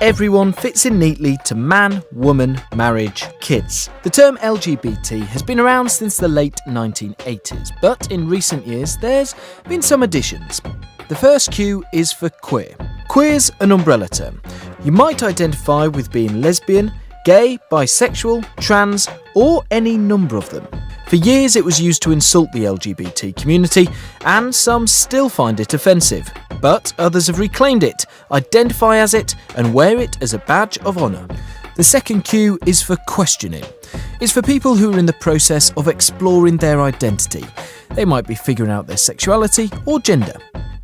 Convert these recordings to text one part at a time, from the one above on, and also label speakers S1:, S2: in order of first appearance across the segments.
S1: everyone fits in neatly to man, woman, marriage, kids. The term LGBT has been around since the late 1980s, but in recent years there's been some additions. The first Q is for queer. Queer's an umbrella term. You might identify with being lesbian, gay, bisexual, trans, or any number of them. For years it was used to insult the LGBT community, and some still find it offensive. But others have reclaimed it, identify as it, and wear it as a badge of honour. The second Q is for questioning. It's for people who are in the process of exploring their identity. They might be figuring out their sexuality or gender.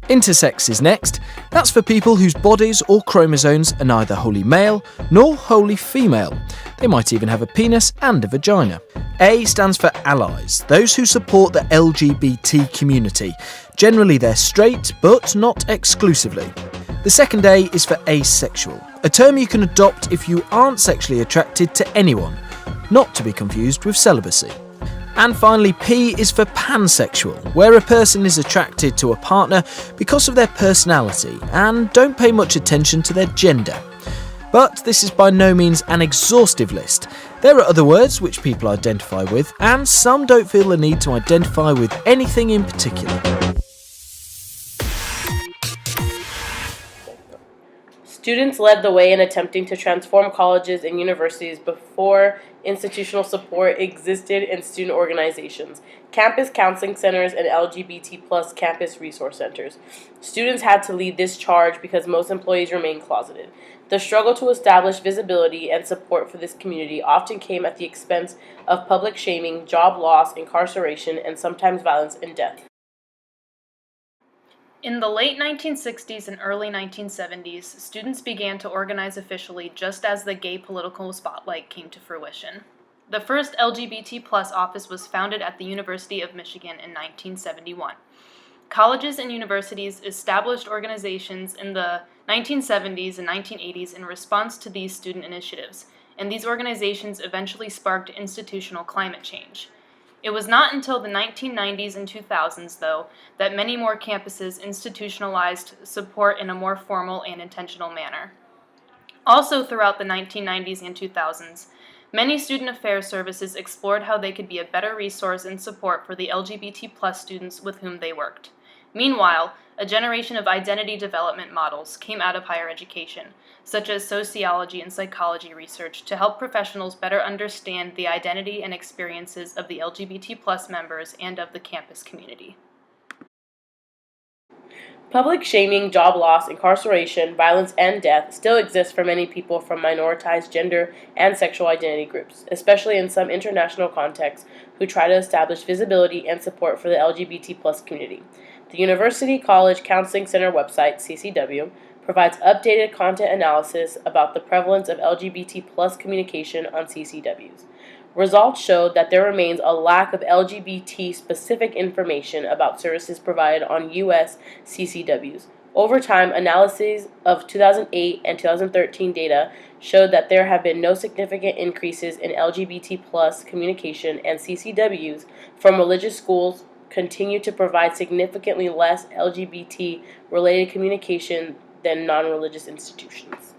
S1: Intersex is next. That's for people whose bodies or chromosomes are neither wholly male nor wholly female. They might even have a penis and a vagina. A stands for allies, those who support the LGBT community. Generally they're straight, but not exclusively. The second A is for asexual, a term you can adopt if you aren't sexually attracted to anyone, not to be confused with celibacy. And finally, P is for pansexual, where a person is attracted to a partner because of their personality and don't pay much attention to their gender. But this is by no means an exhaustive list. There are other words which people identify with, and some don't feel the need to identify with anything in particular.
S2: Students led the way in attempting to transform colleges and universities before institutional support existed in student organizations, campus counseling centers, and LGBT+ campus resource centers. Students had to lead this charge because most employees remained closeted. The struggle to establish visibility and support for this community often came at the expense of public shaming, job loss, incarceration, and sometimes violence and death.
S3: In the late 1960s and early 1970s, students began to organize officially just as the gay political spotlight came to fruition. The first LGBT+ office was founded at the University of Michigan in 1971. Colleges and universities established organizations in the 1970s and 1980s in response to these student initiatives, and these organizations eventually sparked institutional climate change. It was not until the 1990s and 2000s, though, that many more campuses institutionalized support in a more formal and intentional manner. Also throughout the 1990s and 2000s, many student affairs services explored how they could be a better resource and support for the LGBT+ students with whom they worked. Meanwhile, a generation of identity development models came out of higher education, such as sociology and psychology research, to help professionals better understand the identity and experiences of the LGBT+ members and of the campus community.
S2: Public shaming, job loss, incarceration, violence, and death still exist for many people from minoritized gender and sexual identity groups, especially in some international contexts who try to establish visibility and support for the LGBT+ community. The University College Counseling Center website, CCW, provides updated content analysis about the prevalence of LGBT+ communication on CCWs. Results showed that there remains a lack of LGBT-specific information about services provided on U.S. CCWs. Over time, analyses of 2008 and 2013 data showed that there have been no significant increases in LGBT+ communication, and CCWs from religious schools continue to provide significantly less LGBT-related communication than non-religious institutions.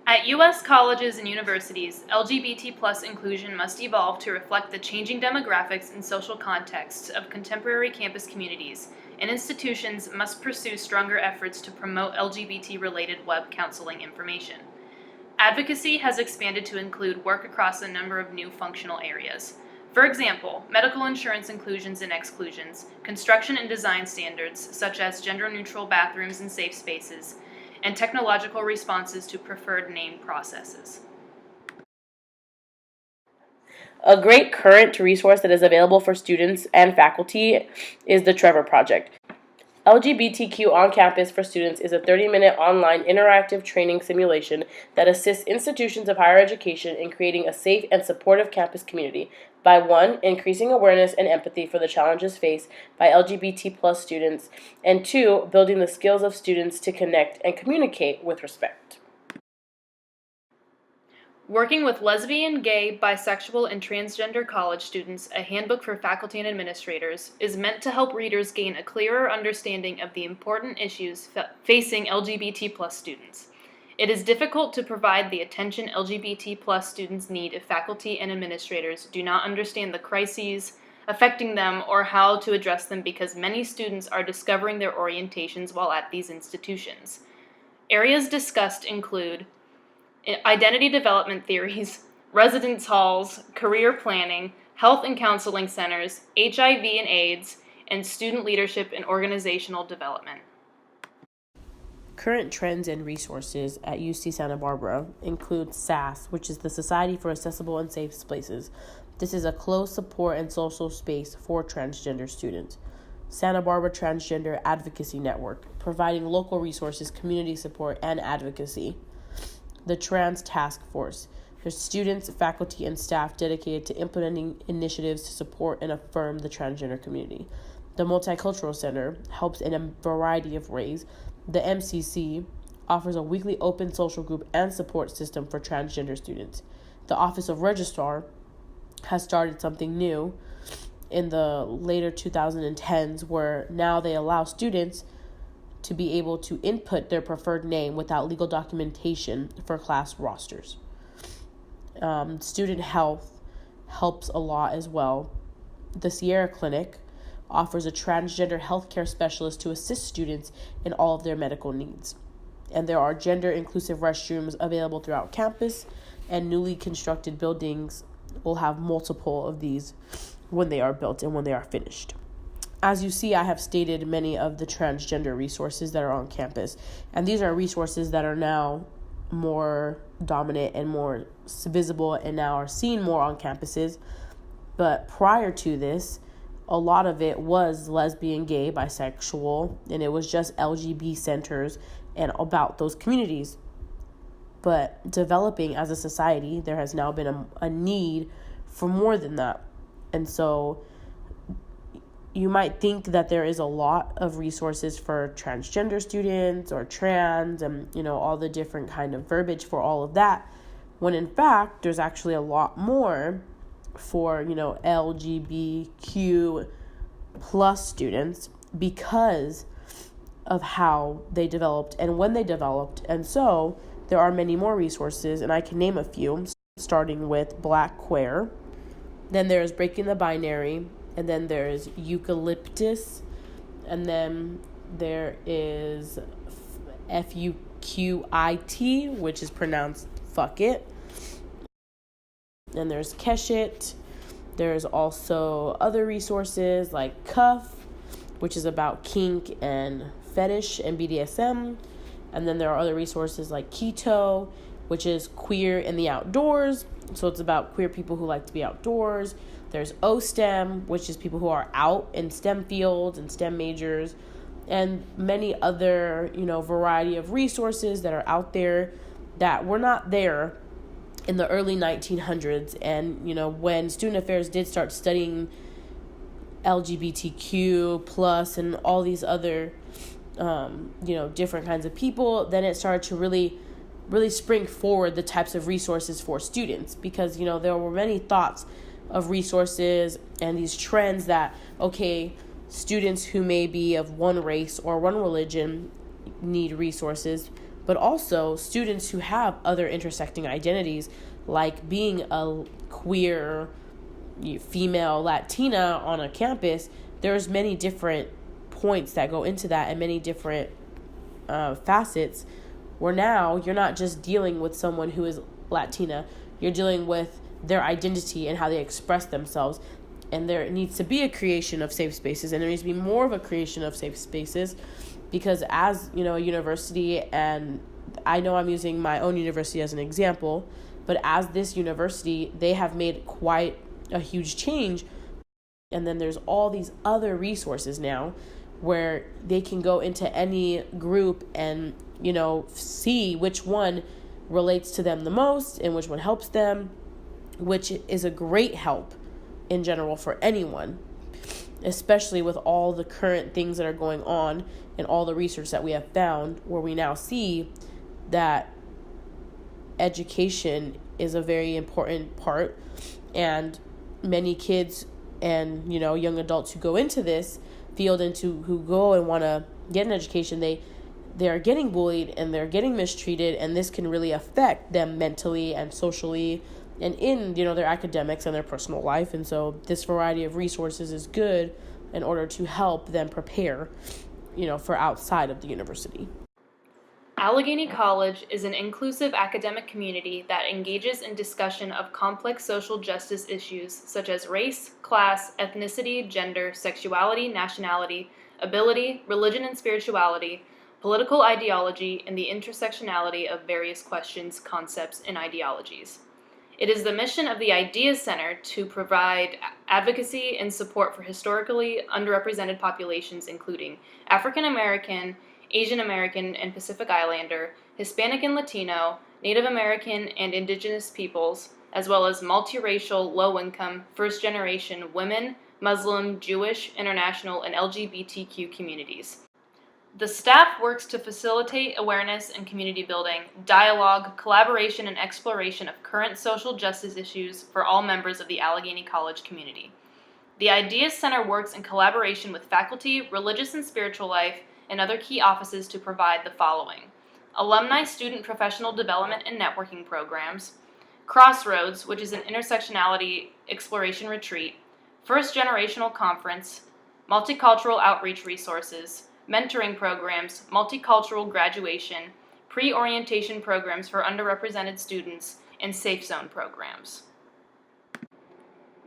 S3: At U.S. colleges and universities, LGBT+ inclusion must evolve to reflect the changing demographics and social contexts of contemporary campus communities, and institutions must pursue stronger efforts to promote LGBT-related web counseling information. Advocacy has expanded to include work across a number of new functional areas. For example, medical insurance inclusions and exclusions, construction and design standards such as gender-neutral bathrooms and safe spaces, and technological responses to preferred name processes.
S2: A great current resource that is available for students and faculty is the Trevor Project. LGBTQ on Campus for Students is a 30-minute online interactive training simulation that assists institutions of higher education in creating a safe and supportive campus community by 1. Increasing awareness and empathy for the challenges faced by LGBT+ students, and 2. Building the skills of students to connect and communicate with respect.
S3: Working with lesbian, gay, bisexual, and transgender college students, a handbook for faculty and administrators, is meant to help readers gain a clearer understanding of the important issues facing LGBT+ students. It is difficult to provide the attention LGBT plus students need if faculty and administrators do not understand the crises affecting them or how to address them, because many students are discovering their orientations while at these institutions. Areas discussed include identity development theories, residence halls, career planning, health and counseling centers, HIV and AIDS, and student leadership and organizational development.
S2: Current trends and resources at UC Santa Barbara include SAS, which is the Society for Accessible and Safe Spaces. This is a close support and social space for transgender students. Santa Barbara Transgender Advocacy Network, providing local resources, community support, and advocacy. The Trans Task Force. There's students, faculty, and staff dedicated to implementing initiatives to support and affirm the transgender community. The Multicultural Center helps in a variety of ways. The MCC offers a weekly open social group and support system for transgender students. The Office of Registrar has started something new in the later 2010s, where now they allow students to be able to input their preferred name without legal documentation for class rosters. Student health helps a lot as well. The Sierra Clinic offers a transgender healthcare specialist to assist students in all of their medical needs. And there are gender-inclusive restrooms available throughout campus, and newly constructed buildings will have multiple of these when they are built and when they are finished. As you see, I have stated many of the transgender resources that are on campus, and these are resources that are now more dominant and more visible and now are seen more on campuses. But prior to this, a lot of it was lesbian, gay, bisexual, and it was just LGB centers and about those communities. But developing as a society, there has now been a need for more than that. And so you might think that there is a lot of resources for transgender students or trans and, all the different kind of verbiage for all of that, when in fact, there's actually a lot more for, LGBTQ plus students because of how they developed and when they developed. And so there are many more resources, and I can name a few, starting with Black Queer. Then there's Breaking the Binary, and then there's Eucalyptus, and then there is FUQIT, which is pronounced fuck it. And there's Keshet. There's also other resources like Cuff, which is about kink and fetish and BDSM. And then there are other resources like Keto, which is queer in the outdoors. So it's about queer people who like to be outdoors. There's OSTEM, which is people who are out in STEM fields and STEM majors, and many other, variety of resources that are out there that were not there in the early 1900s. And, when Student Affairs did start studying LGBTQ plus and all these other, different kinds of people, then it started to really spring forward the types of resources for students, because, there were many thoughts of resources and these trends that, okay, students who may be of one race or one religion need resources, but also students who have other intersecting identities, like being a queer female Latina on a campus. There's many different points that go into that and many different facets, where now you're not just dealing with someone who is Latina, you're dealing with their identity and how they express themselves. And there needs to be a creation of safe spaces, and there needs to be more of a creation of safe spaces, because as, a university, and I know I'm using my own university as an example, but as this university, they have made quite a huge change. And then there's all these other resources now where they can go into any group and, see which one relates to them the most and which one helps them, which is a great help in general for anyone, especially with all the current things that are going on and all the research that we have found, where we now see that education is a very important part. And many kids and, young adults who go into this field and who go and want to get an education, they're getting bullied and they're getting mistreated, and this can really affect them mentally and socially and in, their academics and their personal life. And so this variety of resources is good in order to help them prepare, for outside of the university.
S3: Allegheny College is an inclusive academic community that engages in discussion of complex social justice issues such as race, class, ethnicity, gender, sexuality, nationality, ability, religion and spirituality, political ideology, and the intersectionality of various questions, concepts, and ideologies. It is the mission of the Ideas Center to provide advocacy and support for historically underrepresented populations, including African American, Asian American and Pacific Islander, Hispanic and Latino, Native American and Indigenous peoples, as well as multiracial, low-income, first-generation women, Muslim, Jewish, international, and LGBTQ communities. The staff works to facilitate awareness and community building, dialogue, collaboration, and exploration of current social justice issues for all members of the Allegheny College community. The Ideas Center works in collaboration with faculty, religious and spiritual life, and other key offices to provide the following: alumni student professional development and networking programs, Crossroads, which is an intersectionality exploration retreat, first generational conference, multicultural outreach resources, mentoring programs, multicultural graduation, pre-orientation programs for underrepresented students, and Safe Zone programs.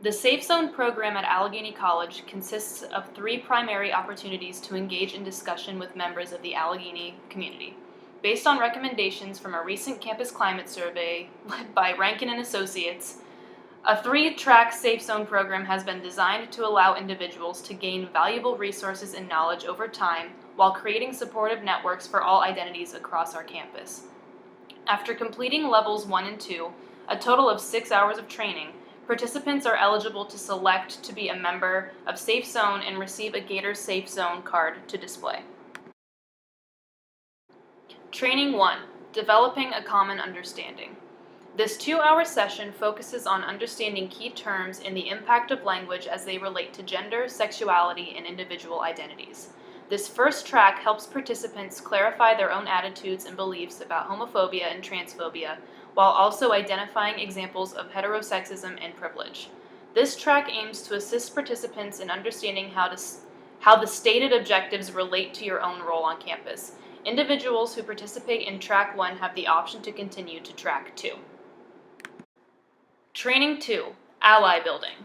S3: The Safe Zone program at Allegheny College consists of 3 primary opportunities to engage in discussion with members of the Allegheny community. Based on recommendations from a recent campus climate survey led by Rankin and Associates, a 3-track Safe Zone program has been designed to allow individuals to gain valuable resources and knowledge over time while creating supportive networks for all identities across our campus. After completing levels 1 and 2, a total of 6 hours of training, participants are eligible to select to be a member of Safe Zone and receive a Gator Safe Zone card to display. Training 1: Developing a Common Understanding. This 2-hour session focuses on understanding key terms and the impact of language as they relate to gender, sexuality, and individual identities. This first track helps participants clarify their own attitudes and beliefs about homophobia and transphobia, while also identifying examples of heterosexism and privilege. This track aims to assist participants in understanding how the stated objectives relate to your own role on campus. Individuals who participate in Track 1 have the option to continue to Track 2. Training 2: Ally Building.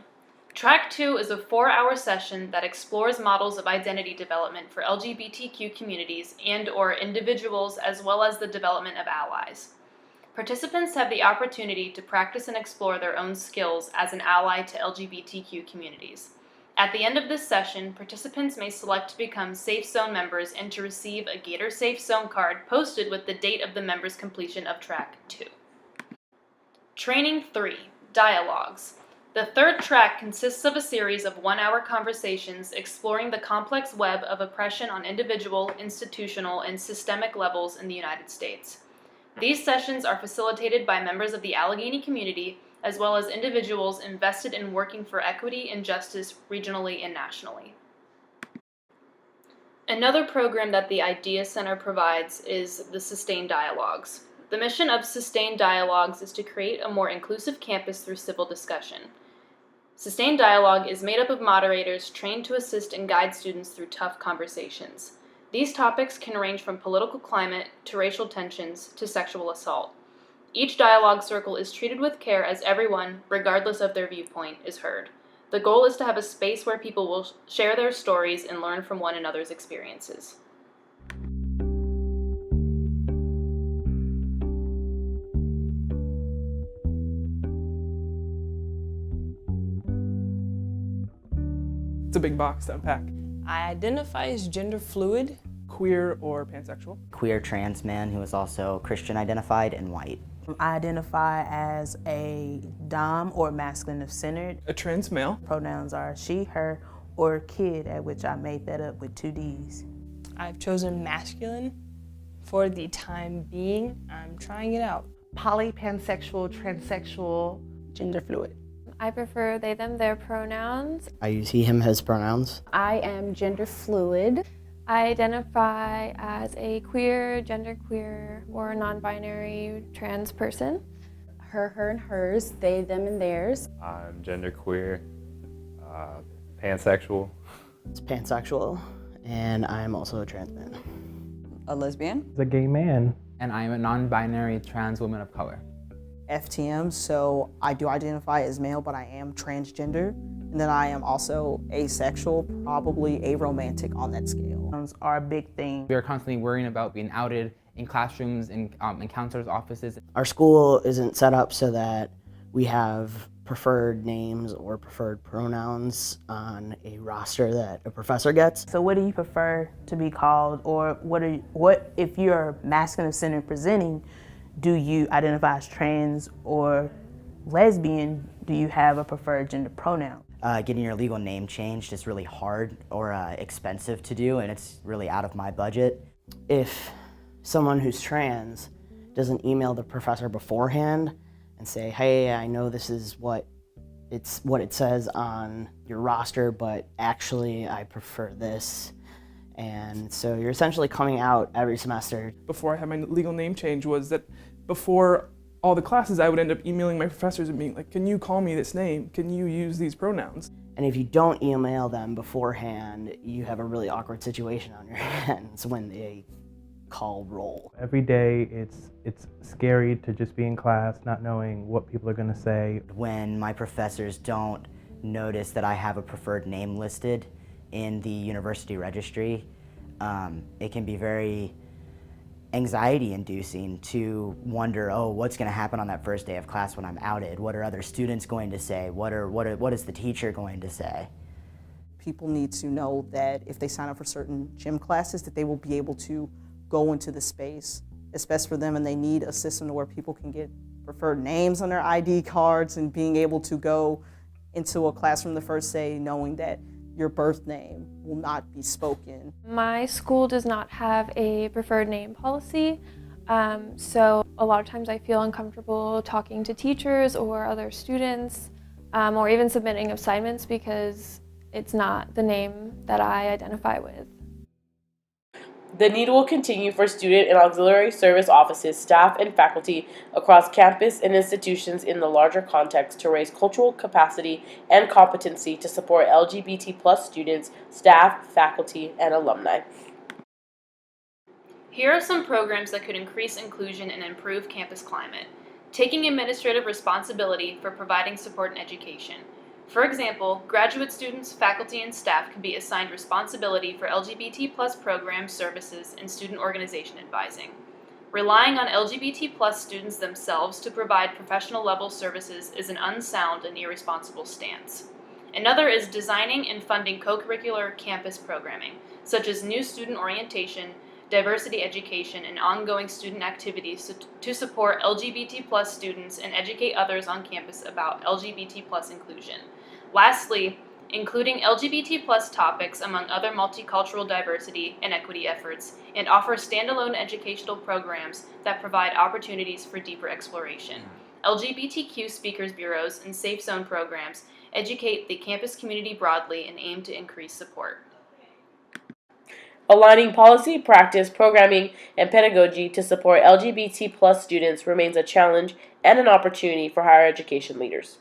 S3: Track 2 is a 4-hour session that explores models of identity development for LGBTQ communities and/or individuals, as well as the development of allies. Participants have the opportunity to practice and explore their own skills as an ally to LGBTQ communities. At the end of this session, participants may select to become Safe Zone members and to receive a Gator Safe Zone card posted with the date of the member's completion of Track 2. Training 3: Dialogues. The 3rd track consists of a series of 1-hour conversations exploring the complex web of oppression on individual, institutional, and systemic levels in the United States. These sessions are facilitated by members of the Allegheny community, as well as individuals invested in working for equity and justice regionally and nationally. Another program that the Ideas Center provides is the Sustained Dialogues. The mission of Sustained Dialogues is to create a more inclusive campus through civil discussion. Sustained Dialogue is made up of moderators trained to assist and guide students through tough conversations. These topics can range from political climate to racial tensions to sexual assault. Each dialogue circle is treated with care as everyone, regardless of their viewpoint, is heard. The goal is to have a space where people will share their stories and learn from one another's experiences.
S4: It's a big box to unpack.
S5: I identify as gender fluid.
S4: Queer or pansexual.
S6: Queer trans man who is also Christian identified and white.
S7: I identify as a dom or masculine of centered.
S4: A trans male.
S7: Pronouns are she, her, or kid, at which I made that up with 2 Ds.
S5: I've chosen masculine for the time being. I'm trying it out.
S8: Poly, pansexual, transsexual,
S7: Gender fluid.
S9: I prefer they, them, their pronouns.
S6: I use he, him, his pronouns.
S10: I am gender fluid.
S9: I identify as a queer, genderqueer, or non-binary trans person.
S10: Her, her, and hers, they, them, and theirs.
S11: I'm genderqueer, pansexual.
S12: It's pansexual, and I'm also a trans man.
S13: A lesbian.
S14: A gay man.
S15: And I am a non-binary trans woman of color.
S16: FTM, so I do identify as male, but I am transgender. And then I am also asexual, probably aromantic on that scale.
S7: Are a big thing.
S15: We are constantly worrying about being outed in classrooms, in counselors' offices.
S12: Our school isn't set up so that we have preferred names or preferred pronouns on a roster that a professor gets.
S7: So what do you prefer to be called, or what if you're masculine centered presenting, do you identify as trans or lesbian? Do you have a preferred gender pronoun?
S6: Getting your legal name changed is really hard or expensive to do, and it's really out of my budget.
S12: If someone who's trans doesn't email the professor beforehand and say, hey, I know this is what it says on your roster, but actually I prefer this. And so you're essentially coming out every semester.
S4: Before I had my legal name change was that before all the classes I would end up emailing my professors and being like, can you call me this name? Can you use these pronouns?
S12: And if you don't email them beforehand, you have a really awkward situation on your hands when they call roll.
S14: Every day it's scary to just be in class not knowing what people are going to say.
S6: When my professors don't notice that I have a preferred name listed in the university registry, it can be very anxiety-inducing to wonder, oh, what's going to happen on that first day of class when I'm outed? What are other students going to say? What is the teacher going to say?
S16: People need to know that if they sign up for certain gym classes, that they will be able to go into the space. It's best for them, and they need a system where people can get preferred names on their ID cards and being able to go into a classroom the first day knowing that your birth name will not be spoken.
S9: My school does not have a preferred name policy, so a lot of times I feel uncomfortable talking to teachers or other students, or even submitting assignments because it's not the name that I identify with.
S2: The need will continue for student and auxiliary service offices, staff, and faculty across campus and institutions in the larger context to raise cultural capacity and competency to support LGBT+ students, staff, faculty, and alumni.
S3: Here are some programs that could increase inclusion and improve campus climate. Taking administrative responsibility for providing support and education. For example, graduate students, faculty, and staff can be assigned responsibility for LGBT+ programs, services, and student organization advising. Relying on LGBT+ students themselves to provide professional-level services is an unsound and irresponsible stance. Another is designing and funding co-curricular campus programming, such as new student orientation, diversity education, and ongoing student activities to support LGBT+ students and educate others on campus about LGBT+ inclusion. Lastly, including LGBT+ topics among other multicultural diversity and equity efforts, and offer standalone educational programs that provide opportunities for deeper exploration. LGBTQ speakers bureaus and safe zone programs educate the campus community broadly and aim to increase support.
S2: Aligning policy, practice, programming, and pedagogy to support LGBT+ students remains a challenge and an opportunity for higher education leaders.